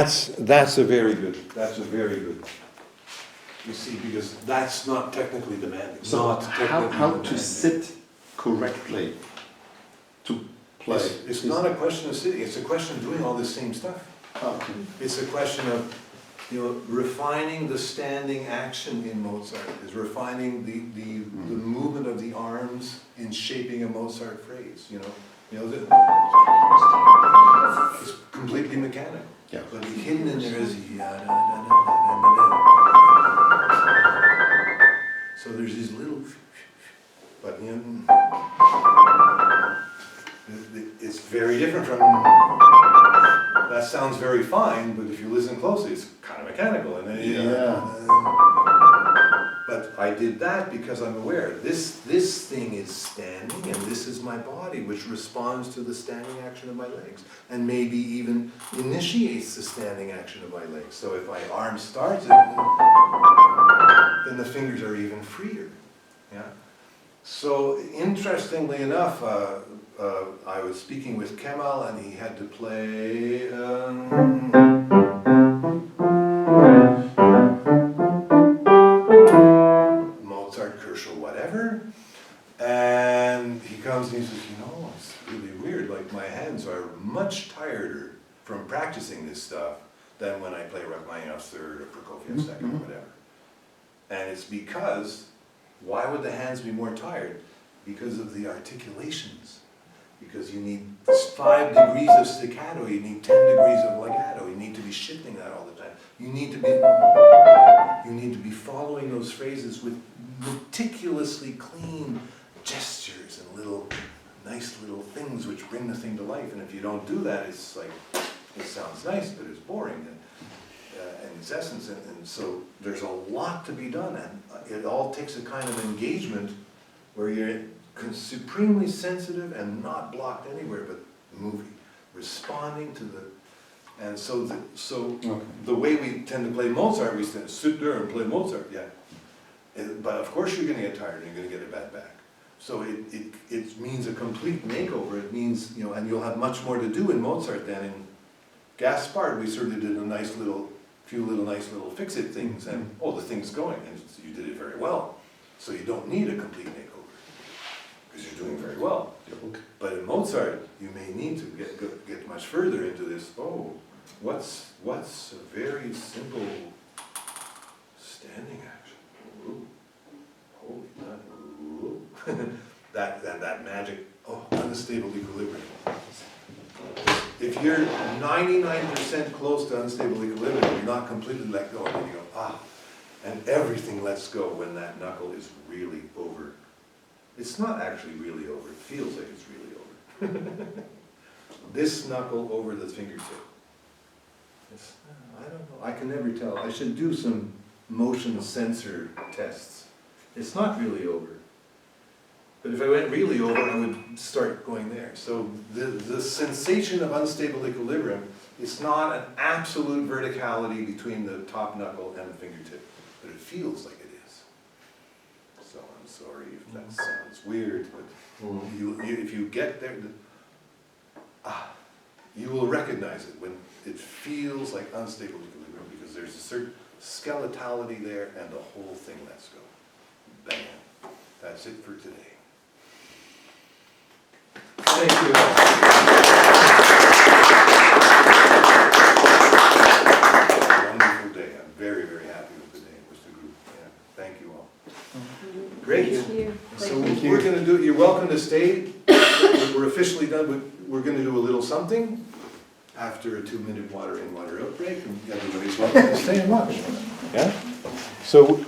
that's a very good, you see, because that's not technically demanding. So Not how technically to demanding. sit correctly to play? It's not a question of sitting, it's a question of doing all this same stuff. Okay. It's a question of, refining the standing action in Mozart, is refining the movement of the arms in shaping a Mozart phrase, it's completely mechanical. Yeah. But hidden in there is so there's these little, but it's very different from, that sounds very fine, but if you listen closely, it's kind of mechanical. And but I did that because I'm aware, this thing is standing, and this is my body, which responds to the standing action of my legs, and maybe even initiates the standing action of my legs. So if my arm starts it, then the fingers are even freer. Yeah. So interestingly enough, I was speaking with Kemal, and he had to play Mozart, whatever, and he comes and he says, it's really weird, like my hands are much tireder from practicing this stuff than when I play Rachmaninoff's third or Prokofiev's second or whatever. And it's because, why would the hands be more tired? Because of the articulations. Because you need 5 degrees of staccato, you need 10 degrees of legato, you need to be shifting that all the time. You need to be following those phrases with meticulously clean gestures and nice little things which bring the thing to life. And if you don't do that, it's like, it sounds nice, but it's boring in its essence. And so there's a lot to be done, and it all takes a kind of engagement where you're supremely sensitive and not blocked anywhere but moving, responding to the, and so the way we tend to play Mozart, we sit there and play Mozart, yeah. But of course you're going to get tired and you're going to get a bad back. So it means a complete makeover. It means, and you'll have much more to do in Mozart than in Gaspard. We certainly did a few nice little fix-it things, and the thing's going, and you did it very well. So you don't need a complete makeover, because you're doing very well. But in Mozart, you may need to get much further into this. What's a very simple standing action? Ooh. Holy nut. Ooh. that magic, unstable equilibrium. If you're 99% close to unstable equilibrium, you're not completely let go, and then you go, and everything lets go when that knuckle is really over. It's not actually really over, it feels like it's really over. This knuckle over the fingertip. I don't know, I can never tell. I should do some motion sensor tests. It's not really over. But if I went really over, I would start going there. So the sensation of unstable equilibrium is not an absolute verticality between the top knuckle and the fingertip, but it feels like it is. So I'm sorry if that sounds weird, but if you get there, you will recognize it when it feels like unstable equilibrium, because there's a certain skeletality there and the whole thing lets go. Bam. That's it for today. Thank you. Wonderful day. I'm very, very happy with the day. With the group. Yeah. Thank you all. Great. Thank you. So we're going to do. You're welcome to stay. We're officially done. But we're going to do a little something after a 2-minute water in, water out break, and everybody's welcome to stay and watch. Yeah. So.